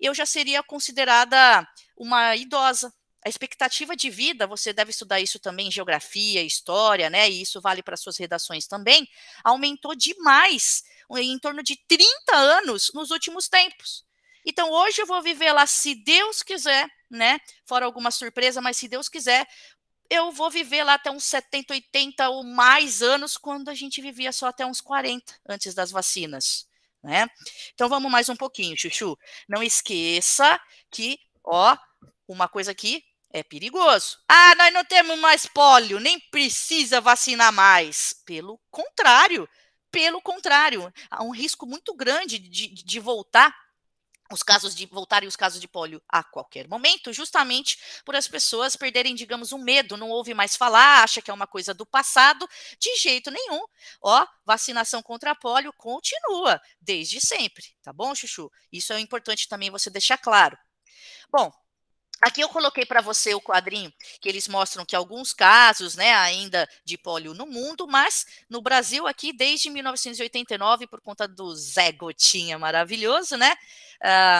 A: eu já seria considerada uma idosa. A expectativa de vida, você deve estudar isso também em geografia, história, né? E isso vale para suas redações também, aumentou demais, em torno de 30 anos nos últimos tempos. Então, hoje eu vou viver lá, se Deus quiser, né? Fora alguma surpresa, mas se Deus quiser, eu vou viver lá até uns 70, 80 ou mais anos, quando a gente vivia só até uns 40 antes das vacinas, né? Então vamos mais um pouquinho, Chuchu. Não esqueça que, ó, uma coisa aqui é perigoso. Ah, nós não temos mais pólio, nem precisa vacinar mais. Pelo contrário, há um risco muito grande de voltar voltarem os casos de pólio a qualquer momento, justamente por as pessoas perderem, digamos, um medo, não ouve mais falar, acha que é uma coisa do passado, de jeito nenhum. Ó, vacinação contra pólio continua, desde sempre, tá bom, Chuchu? Isso é importante também você deixar claro. Bom, aqui eu coloquei para você o quadrinho que eles mostram que alguns casos, né, ainda de pólio no mundo, mas no Brasil aqui desde 1989, por conta do Zé Gotinha maravilhoso, né,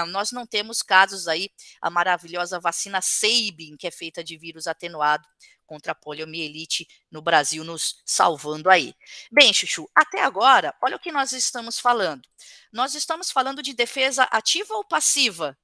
A: nós não temos casos aí, a maravilhosa vacina Sabin, que é feita de vírus atenuado contra a poliomielite no Brasil, nos salvando aí. Bem, Chuchu, até agora, olha o que nós estamos falando. Nós estamos falando de defesa ativa ou passiva?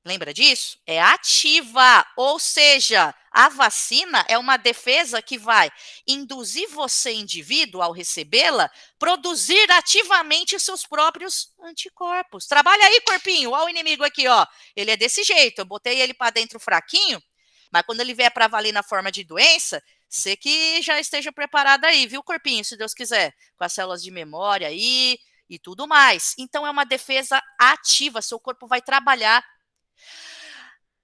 A: Lembra disso? É ativa, ou seja, a vacina é uma defesa que vai induzir você, indivíduo, ao recebê-la, produzir ativamente seus próprios anticorpos. Trabalha aí, corpinho, olha o inimigo aqui, ó. Ele é desse jeito, eu botei ele para dentro fraquinho, mas quando ele vier para valer na forma de doença, você que já esteja preparado aí, viu, corpinho, se Deus quiser, com as células de memória aí e tudo mais. Então é uma defesa ativa, seu corpo vai trabalhar.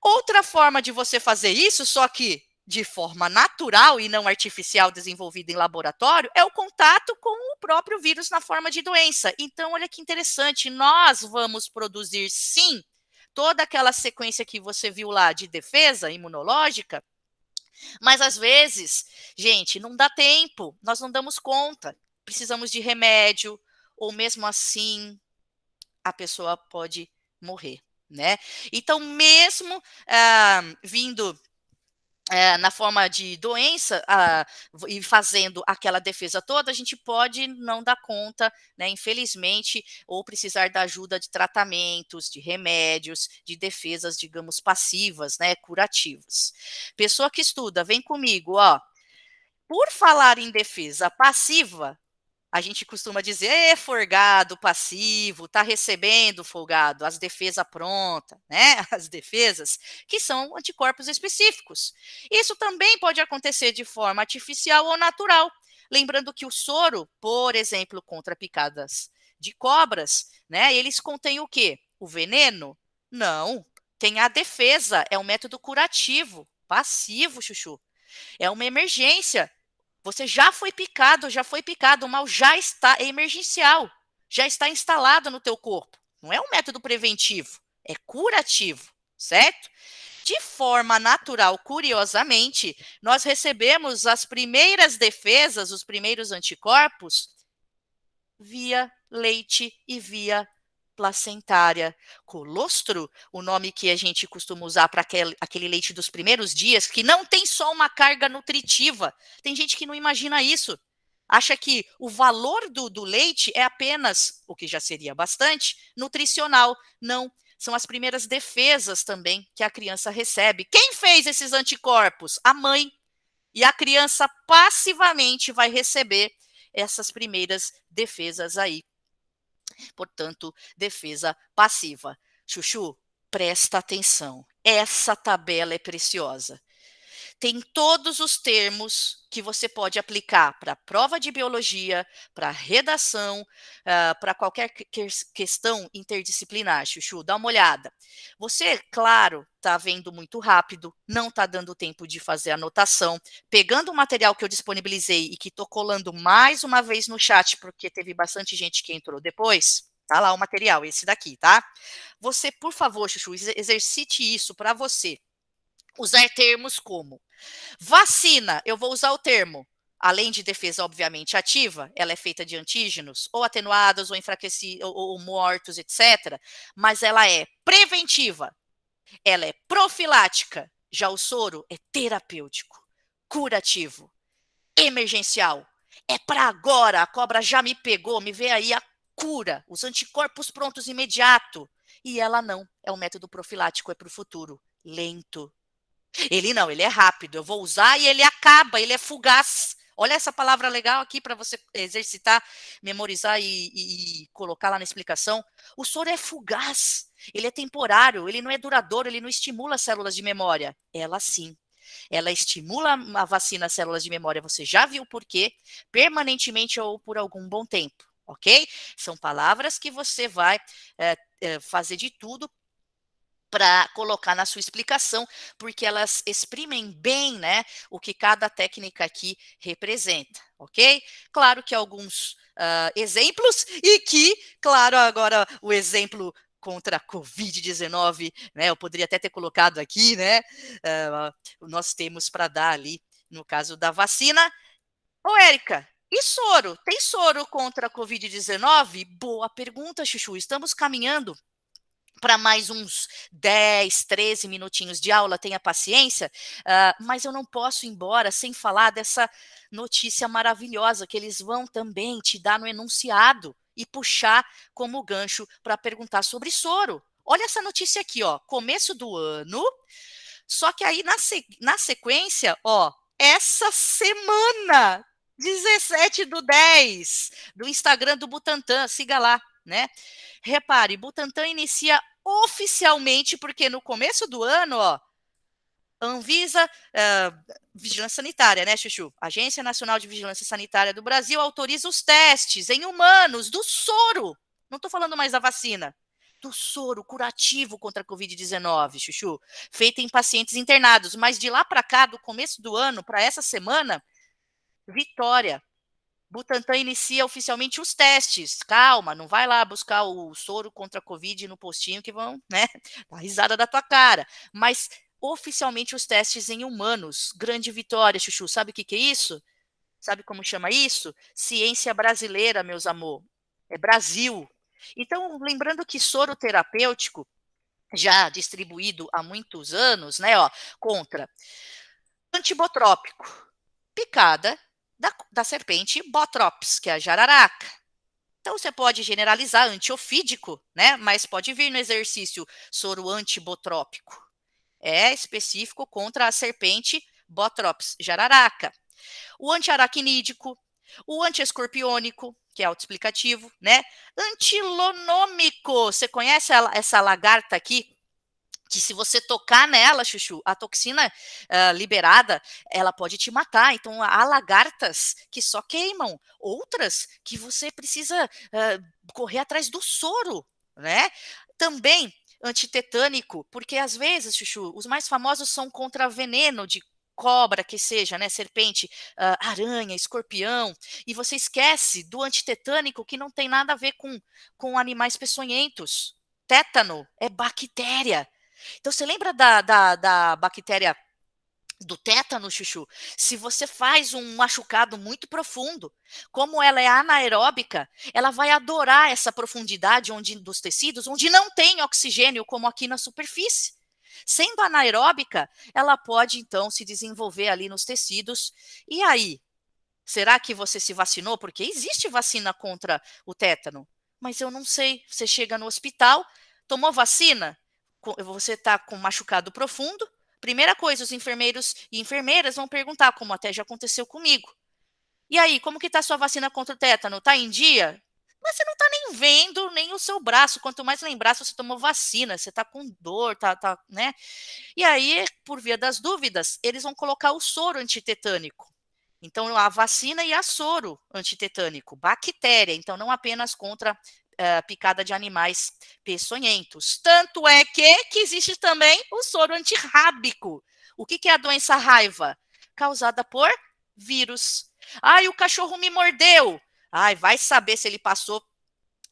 A: Outra forma de você fazer isso, só que de forma natural e não artificial desenvolvida em laboratório, é o contato com o próprio vírus na forma de doença. Então, olha que interessante, nós vamos produzir, sim, toda aquela sequência que você viu lá de defesa imunológica, mas às vezes, gente, não dá tempo, nós não damos conta, precisamos de remédio, ou mesmo assim, a pessoa pode morrer, né? Então, mesmo vindo na forma de doença e fazendo aquela defesa toda, a gente pode não dar conta, né, infelizmente, ou precisar da ajuda de tratamentos, de remédios, de defesas, digamos, passivas, né, curativas. Pessoa que estuda, vem comigo, ó. Por falar em defesa passiva, a gente costuma dizer, folgado, passivo, tá recebendo, folgado, as defesas prontas, né? As defesas, que são anticorpos específicos. Isso também pode acontecer de forma artificial ou natural. Lembrando que o soro, por exemplo, contra picadas de cobras, né? Eles contêm o quê? O veneno? Não. Tem a defesa, é um método curativo, passivo, Chuchu. É uma emergência. Você já foi picado, o mal já está emergencial, já está instalado no teu corpo. Não é um método preventivo, é curativo, certo? De forma natural, curiosamente, nós recebemos as primeiras defesas, os primeiros anticorpos, via leite e via placentária. Colostro, o nome que a gente costuma usar para aquele leite dos primeiros dias, que não tem só uma carga nutritiva. Tem gente que não imagina isso. Acha que o valor do leite é apenas, o que já seria bastante, nutricional. Não, são as primeiras defesas também que a criança recebe. Quem fez esses anticorpos? A mãe. E a criança passivamente vai receber essas primeiras defesas aí. Portanto, defesa passiva. Chuchu, presta atenção. Essa tabela é preciosa. Tem todos os termos que você pode aplicar para prova de biologia, para redação, para qualquer questão interdisciplinar, Chuchu, dá uma olhada. Você, claro, está vendo muito rápido, não está dando tempo de fazer anotação, pegando o material que eu disponibilizei e que estou colando mais uma vez no chat, porque teve bastante gente que entrou depois, tá lá o material, esse daqui, tá? Você, por favor, Chuchu, exercite isso para você. Usar termos como vacina, eu vou usar o termo, além de defesa obviamente ativa, ela é feita de antígenos, ou atenuados, ou enfraquecidos, ou mortos, etc. Mas ela é preventiva, ela é profilática, já o soro é terapêutico, curativo, emergencial. É para agora, a cobra já me pegou, me vê aí a cura, os anticorpos prontos imediato. E ela não, é um método profilático, é para o futuro, lento. Ele não, ele é rápido. Eu vou usar e ele acaba, ele é fugaz. Olha essa palavra legal aqui para você exercitar, memorizar e colocar lá na explicação. O soro é fugaz, ele é temporário, ele não é duradouro, ele não estimula células de memória. Ela sim. Ela estimula a vacina as células de memória, você já viu por quê? Permanentemente ou por algum bom tempo. ok? São palavras que você vai fazer de tudo para colocar na sua explicação, porque elas exprimem bem, né, o que cada técnica aqui representa, ok? Claro que alguns exemplos e que, claro, agora o exemplo contra a Covid-19, né, eu poderia até ter colocado aqui, né, nós temos para dar ali, no caso da vacina. Ô, Érica, e soro? Tem soro contra a Covid-19? Boa pergunta, Chuchu. Estamos caminhando para mais uns 10, 13 minutinhos de aula, tenha paciência, mas eu não posso ir embora sem falar dessa notícia maravilhosa que eles vão também te dar no enunciado e puxar como gancho para perguntar sobre soro. Olha essa notícia aqui, ó, começo do ano, só que aí na sequência, ó, essa semana, 17/10, do Instagram do Butantan, siga lá, né? Repare, Butantan inicia oficialmente, porque no começo do ano, ó, Anvisa, Vigilância Sanitária, né, Chuchu? Agência Nacional de Vigilância Sanitária do Brasil autoriza os testes em humanos do soro. Não estou falando mais da vacina. Do soro curativo contra a Covid-19, Chuchu. Feito em pacientes internados. Mas de lá para cá, do começo do ano, para essa semana, vitória. Butantan inicia oficialmente os testes. Calma, não vai lá buscar o soro contra a Covid no postinho que vão, né, dar risada da tua cara. Mas oficialmente os testes em humanos. Grande vitória, Chuchu. Sabe o que é isso? Sabe como chama isso? Ciência brasileira, meus amor. É Brasil. Então, lembrando que soro terapêutico, já distribuído há muitos anos, né, ó, contra antibotrópico, picada da serpente Botrops, que é a jararaca. Então, você pode generalizar antiofídico, né? Mas pode vir no exercício soro antibotrópico. É específico contra a serpente Botrops jararaca. O antiaracnídico, o antiescorpiônico, que é autoexplicativo, né? Antilonômico. Você conhece essa lagarta aqui? Que se você tocar nela, Chuchu, a toxina liberada, ela pode te matar. Então, há lagartas que só queimam, outras que você precisa correr atrás do soro, né? Também antitetânico, porque às vezes, Chuchu, os mais famosos são contra veneno de cobra, que seja, né, serpente, aranha, escorpião, e você esquece do antitetânico que não tem nada a ver com animais peçonhentos. Tétano é bactéria. Então, você lembra da bactéria do tétano, Chuchu? Se você faz um machucado muito profundo, como ela é anaeróbica, ela vai adorar essa profundidade dos tecidos, onde não tem oxigênio, como aqui na superfície. Sendo anaeróbica, ela pode, então, se desenvolver ali nos tecidos. E aí? Será que você se vacinou? Porque existe vacina contra o tétano. Mas eu não sei. Você chega no hospital, tomou vacina? Você está com machucado profundo. Primeira coisa, os enfermeiros e enfermeiras vão perguntar, como até já aconteceu comigo. E aí, como que está a sua vacina contra o tétano? Está em dia? Mas você não está nem vendo nem o seu braço. Quanto mais lembrar, se você tomou vacina, você está com dor, né? E aí, por via das dúvidas, eles vão colocar o soro antitetânico. Então, a vacina e a soro antitetânico, bactéria, então não apenas contra picada de animais peçonhentos. Tanto é que existe também o soro antirrábico. O que é a doença raiva? Causada por vírus. Ai, o cachorro me mordeu. Ai, vai saber se ele passou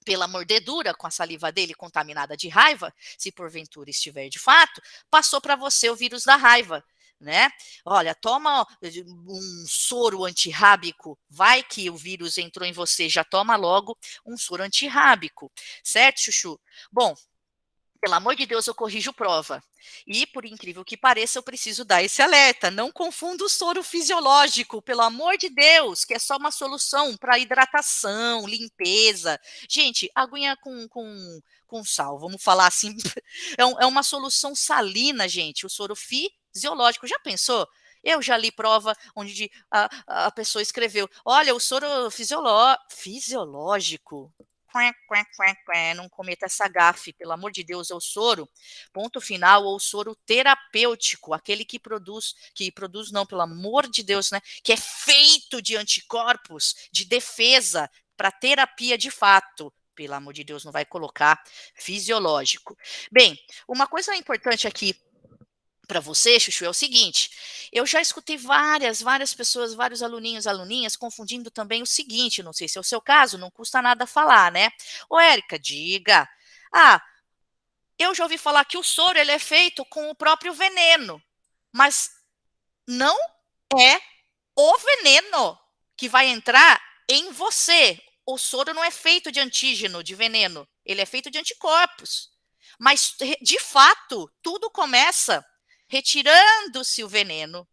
A: pela mordedura com a saliva dele contaminada de raiva, se porventura estiver de fato, passou para você o vírus da raiva, né? Olha, toma um soro antirrábico, vai que o vírus entrou em você, já toma logo um soro antirrábico, certo, Chuchu? Bom, pelo amor de Deus, eu corrijo prova. E, por incrível que pareça, eu preciso dar esse alerta. Não confunda o soro fisiológico, pelo amor de Deus, que é só uma solução para hidratação, limpeza. Gente, aguinha com sal, vamos falar assim. É uma solução salina, gente, o soro fisiológico. Já pensou? Eu já li prova onde a pessoa escreveu: olha, o soro fisiológico. Não cometa essa gafe, pelo amor de Deus, é o soro, ponto final, ou soro terapêutico, aquele que produz não, pelo amor de Deus, né, que é feito de anticorpos, de defesa para terapia de fato. Pelo amor de Deus, não vai colocar fisiológico. Bem, uma coisa importante aqui para você, Chuchu, é o seguinte: eu já escutei várias pessoas, vários aluninhos, aluninhas, confundindo também o seguinte, não sei se é o seu caso, não custa nada falar, né? Ô, Érica, diga. Ah, eu já ouvi falar que o soro ele é feito com o próprio veneno, mas não é o veneno que vai entrar em você. O soro não é feito de antígeno, de veneno, ele é feito de anticorpos. Mas, de fato, tudo começa retirando-se o veneno,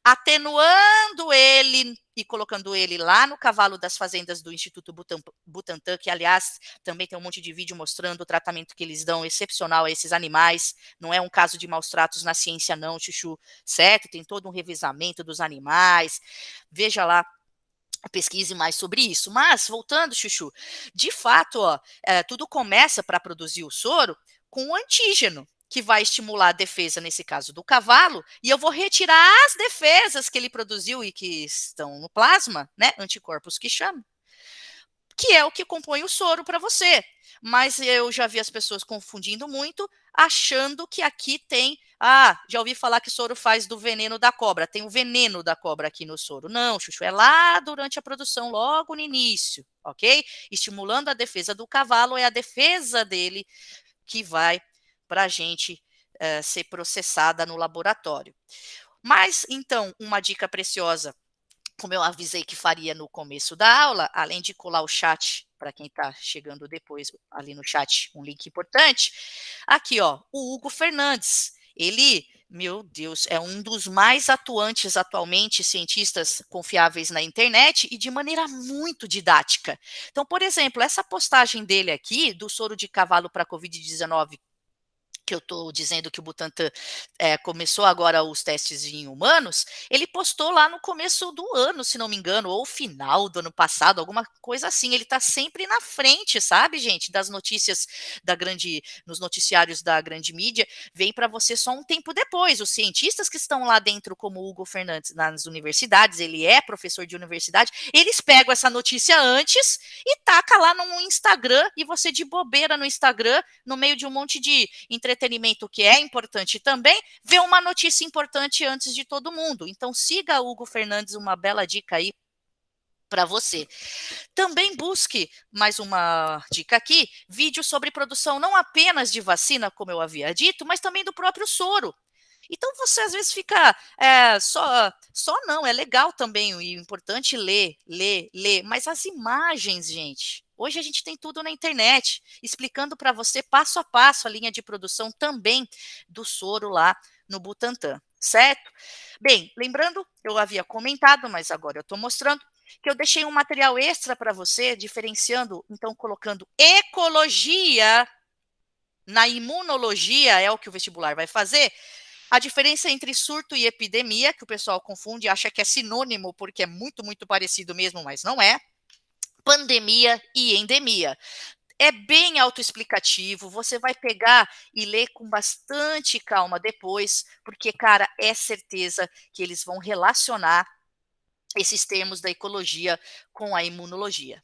A: atenuando ele e colocando ele lá no cavalo das fazendas do Instituto Butantan, que, aliás, também tem um monte de vídeo mostrando o tratamento que eles dão excepcional a esses animais. Não é um caso de maus tratos na ciência, não, Chuchu, certo? Tem todo um revisamento dos animais. Veja lá, pesquise mais sobre isso. Mas, voltando, Chuchu, de fato, ó, tudo começa para produzir o soro com o antígeno, que vai estimular a defesa, nesse caso, do cavalo, e eu vou retirar as defesas que ele produziu e que estão no plasma, né, anticorpos que chamam, que é o que compõe o soro para você. Mas eu já vi as pessoas confundindo muito, achando que aqui tem. Ah, já ouvi falar que soro faz do veneno da cobra. Tem o veneno da cobra aqui no soro. Não, Chuchu, é lá durante a produção, logo no início, ok? Estimulando a defesa do cavalo, é a defesa dele que vai para a gente ser processada no laboratório. Mas, então, uma dica preciosa, como eu avisei que faria no começo da aula, além de colar o chat, para quem está chegando depois, ali no chat, um link importante, aqui, ó, o Hugo Fernandes, ele, meu Deus, é um dos mais atuantes atualmente cientistas confiáveis na internet e de maneira muito didática. Então, por exemplo, essa postagem dele aqui, do soro de cavalo para Covid-19, que eu estou dizendo que o Butantan começou agora os testes em humanos, ele postou lá no começo do ano, se não me engano, ou final do ano passado, alguma coisa assim. Ele está sempre na frente, sabe, gente, das notícias nos noticiários da grande mídia, vem para você só um tempo depois. Os cientistas que estão lá dentro, como o Hugo Fernandes, nas universidades, ele é professor de universidade, eles pegam essa notícia antes e taca lá no Instagram, e você de bobeira no Instagram, no meio de um monte de entretenimento que é importante também, vê uma notícia importante antes de todo mundo. Então siga Hugo Fernandes, uma bela dica aí para você. Também busque, mais uma dica aqui, vídeo sobre produção não apenas de vacina, como eu havia dito, mas também do próprio soro. Então você às vezes fica só não, é legal também, e importante ler, mas as imagens, gente. Hoje a gente tem tudo na internet, explicando para você passo a passo a linha de produção também do soro lá no Butantan, certo? Bem, lembrando, eu havia comentado, mas agora eu estou mostrando, que eu deixei um material extra para você, diferenciando, então colocando ecologia na imunologia, é o que o vestibular vai fazer. A diferença entre surto e epidemia, que o pessoal confunde, acha que é sinônimo, porque é muito parecido mesmo, mas não é. Pandemia e endemia. É bem autoexplicativo, você vai pegar e ler com bastante calma depois, porque, cara, é certeza que eles vão relacionar esses termos da ecologia com a imunologia.